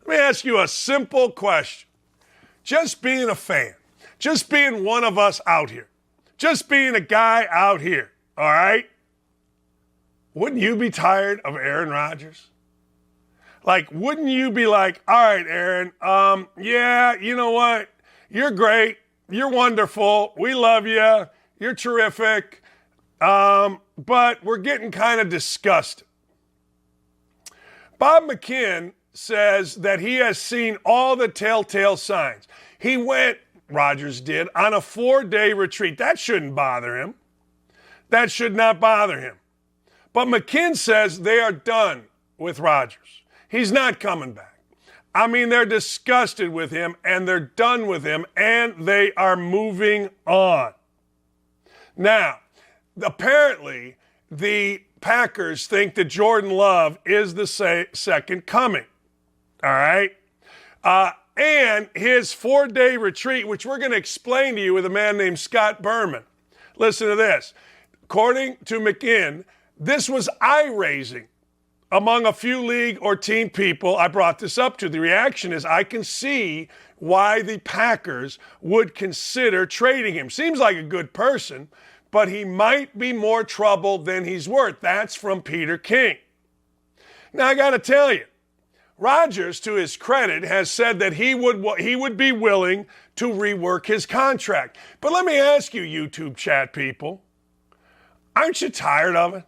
Let me ask you a simple question. Just being a fan, just being one of us out here, just being a guy out here, all right? Wouldn't you be tired of Aaron Rodgers? Like, wouldn't you be like, all right, Aaron, yeah, you know what? You're great. You're wonderful. We love you. You're terrific. But we're getting kind of disgusted. Bob McKinn says that he has seen all the telltale signs. He went, Rodgers did, on a 4-day retreat. That shouldn't bother him. That should not bother him. But McKinn says they are done with Rodgers. He's not coming back. I mean, they're disgusted with him, and they're done with him, and they are moving on. Now, apparently, the Packers think that Jordan Love is the second coming. All right? And his 4-day retreat, which we're going to explain to you with a man named Scott Berman. Listen to this. According to McKinn, this was eye-raising among a few league or team people I brought this up to. The reaction is, I can see why the Packers would consider trading him. Seems like a good person, but he might be more trouble than he's worth. That's from Peter King. Now, I got to tell you, Rodgers, to his credit, has said that he would be willing to rework his contract. But let me ask you, YouTube chat people, aren't you tired of it?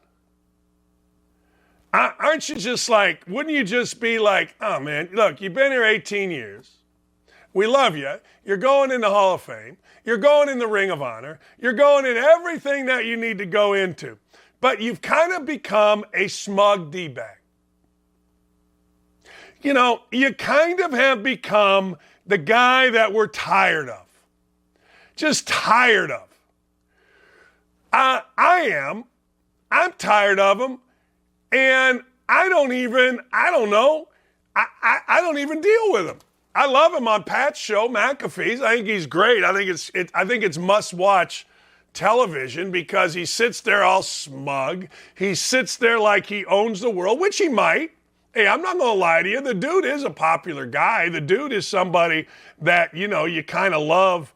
Aren't you just like, wouldn't you just be like, oh, man, look, you've been here 18 years. We love you. You're going in the Hall of Fame. You're going in the Ring of Honor. You're going in everything that you need to go into. But you've kind of become a smug D-bag. You know, you kind of have become the guy that we're tired of. Just tired of. I am. I'm tired of him. And I don't even deal with him. I love him on Pat's show, McAfee's. I think he's great. I think it's must-watch television because he sits there all smug. He sits there like he owns the world, which he might. Hey, I'm not going to lie to you. The dude is a popular guy. The dude is somebody that, you kind of love,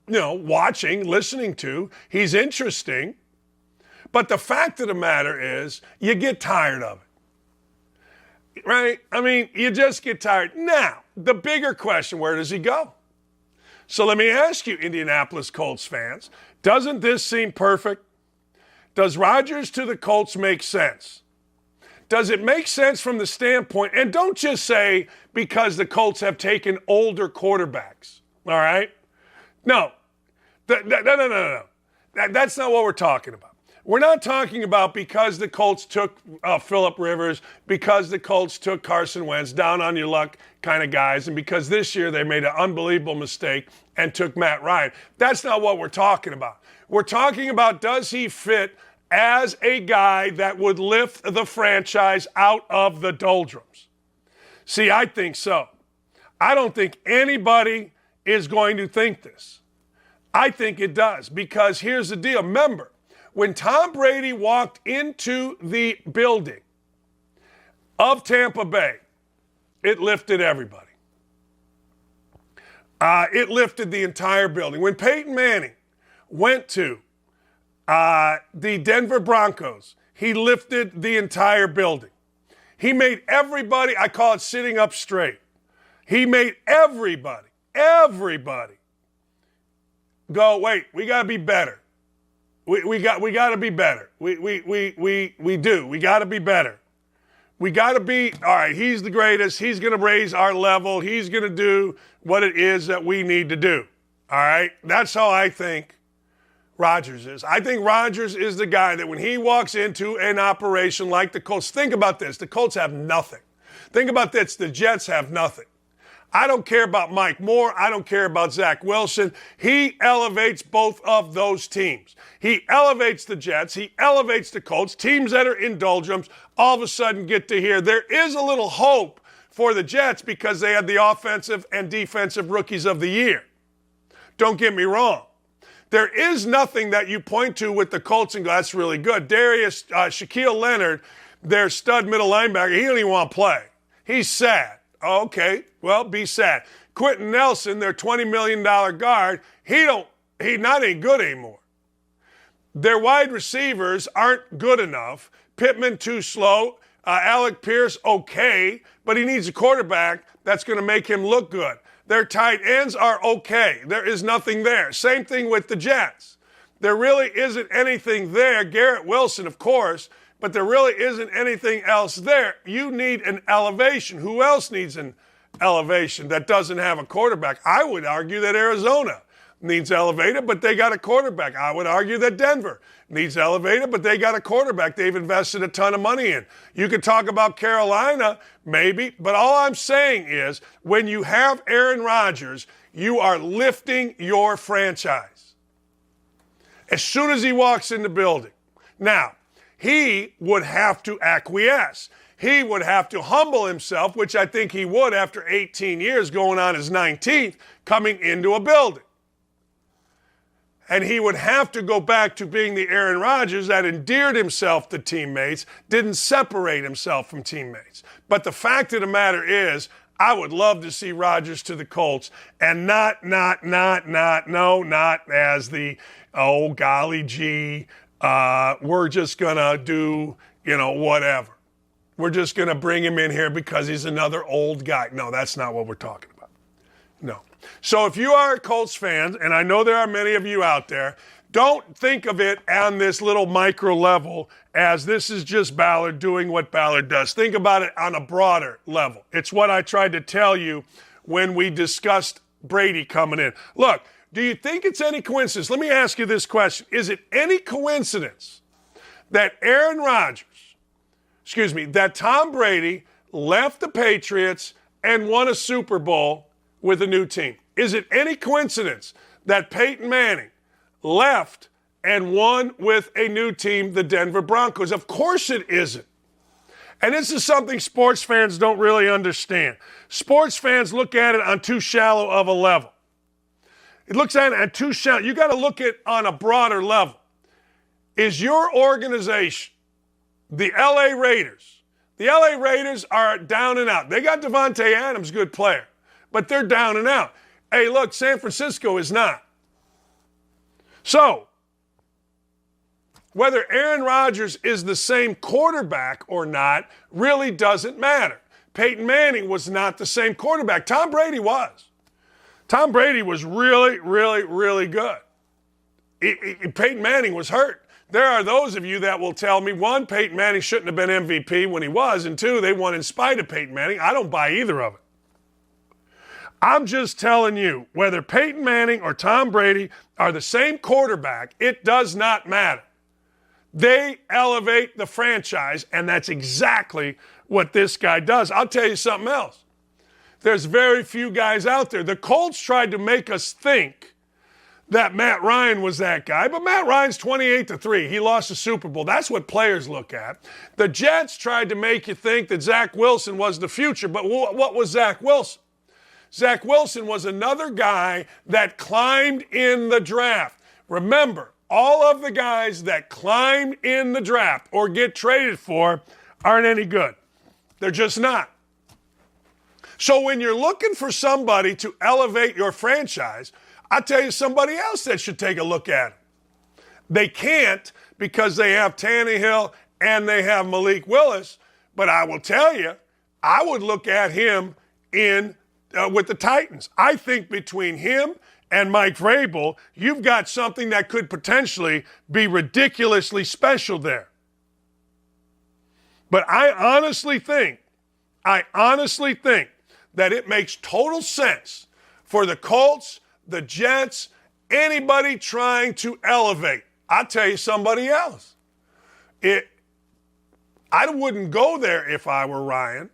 watching, listening to. He's interesting. But the fact of the matter is, you get tired of it, right? I mean, you just get tired. Now, the bigger question, where does he go? So let me ask you, Indianapolis Colts fans, doesn't this seem perfect? Does Rodgers to the Colts make sense? Does it make sense from the standpoint, and don't just say because the Colts have taken older quarterbacks, all right? No. No. That's not what we're talking about. We're not talking about because the Colts took Phillip Rivers, because the Colts took Carson Wentz, down on your luck kind of guys, and because this year they made an unbelievable mistake and took Matt Ryan. That's not what we're talking about. We're talking about, does he fit as a guy that would lift the franchise out of the doldrums? See, I think so. I don't think anybody is going to think this. I think it does, because here's the deal. Remember, when Tom Brady walked into the building of Tampa Bay, it lifted everybody. It lifted the entire building. When Peyton Manning went to the Denver Broncos, he lifted the entire building. He made everybody, I call it sitting up straight. He made everybody go, wait, we got to be better. We got to be better. We do. We got to be better. We got to be, all right, he's the greatest. He's going to raise our level. He's going to do what it is that we need to do. All right? That's how I think Rodgers is. I think Rodgers is the guy that when he walks into an operation like the Colts, think about this. The Colts have nothing. Think about this. The Jets have nothing. I don't care about Mike Moore. I don't care about Zach Wilson. He elevates both of those teams. He elevates the Jets. He elevates the Colts. Teams that are in doldrums all of a sudden get to hear. There is a little hope for the Jets because they had the offensive and defensive rookies of the year. Don't get me wrong. There is nothing that you point to with the Colts and go, that's really good. Shaquille Leonard, their stud middle linebacker, he don't even want to play. He's sad. Oh, okay, well, be sad. Quentin Nelson, their $20 million guard, he not ain't good anymore. Their wide receivers aren't good enough. Pittman too slow. Alec Pierce okay, but he needs a quarterback that's going to make him look good. Their tight ends are okay. There is nothing there. Same thing with the Jets. There really isn't anything there. Garrett Wilson, of course, but there really isn't anything else there. You need an elevation. Who else needs an elevation that doesn't have a quarterback? I would argue that Arizona needs elevated, but they got a quarterback. I would argue that Denver needs elevated, but they got a quarterback they've invested a ton of money in. You could talk about Carolina, maybe, but all I'm saying is when you have Aaron Rodgers, you are lifting your franchise as soon as he walks in the building. Now, he would have to acquiesce. He would have to humble himself, which I think he would after 18 years, going on his 19th, coming into a building. And he would have to go back to being the Aaron Rodgers that endeared himself to teammates, didn't separate himself from teammates. But the fact of the matter is, I would love to see Rodgers to the Colts, and not as the, oh, golly gee, we're just going to do, whatever. We're just going to bring him in here because he's another old guy. No, that's not what we're talking about. No. So if you are a Colts fan, and I know there are many of you out there, don't think of it on this little micro level as this is just Ballard doing what Ballard does. Think about it on a broader level. It's what I tried to tell you when we discussed Brady coming in. Look, do you think it's any coincidence? Let me ask you this question. Is it any coincidence that that Tom Brady left the Patriots and won a Super Bowl with a new team? Is it any coincidence that Peyton Manning left and won with a new team, the Denver Broncos? Of course it isn't. And this is something sports fans don't really understand. Sports fans look at it on too shallow of a level. It looks at it at too shallow. You got to look at it on a broader level. Is your organization, the LA Raiders? The LA Raiders are down and out. They got Devontae Adams, good player, but they're down and out. Hey, look, San Francisco is not. So, whether Aaron Rodgers is the same quarterback or not really doesn't matter. Peyton Manning was not the same quarterback. Tom Brady was. Tom Brady was really, really, really good. Peyton Manning was hurt. There are those of you that will tell me, one, Peyton Manning shouldn't have been MVP when he was, and two, they won in spite of Peyton Manning. I don't buy either of it. I'm just telling you, whether Peyton Manning or Tom Brady are the same quarterback, it does not matter. They elevate the franchise, and that's exactly what this guy does. I'll tell you something else. There's very few guys out there. The Colts tried to make us think that Matt Ryan was that guy, but Matt Ryan's 28-3. He lost the Super Bowl. That's what players look at. The Jets tried to make you think that Zach Wilson was the future, but what was Zach Wilson? Zach Wilson was another guy that climbed in the draft. Remember, all of the guys that climb in the draft or get traded for aren't any good. They're just not. So when you're looking for somebody to elevate your franchise, I'll tell you somebody else that should take a look at it. They can't because they have Tannehill and they have Malik Willis, but I will tell you, I would look at him with the Titans. I think between him and Mike Vrabel, you've got something that could potentially be ridiculously special there. But I honestly think that it makes total sense for the Colts, the Jets, anybody trying to elevate. I'll tell you somebody else. I wouldn't go there if I were Ryan.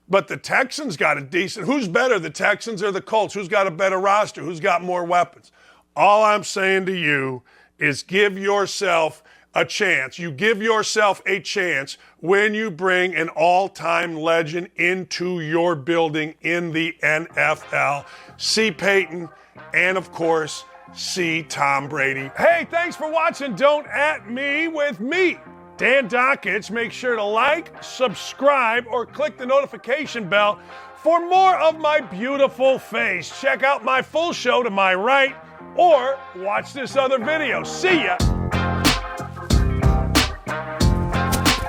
But the Texans got a decent. Who's better, the Texans or the Colts? Who's got a better roster? Who's got more weapons? All I'm saying to you is give yourself a chance. You give yourself a chance when you bring an all-time legend into your building in the NFL. See Peyton and, of course, see Tom Brady. Hey, thanks for watching Don't At Me with me, Dan Dakich. Make sure to like, subscribe, or click the notification bell For more of my beautiful face, check out my full show to my right or watch this other video. See ya.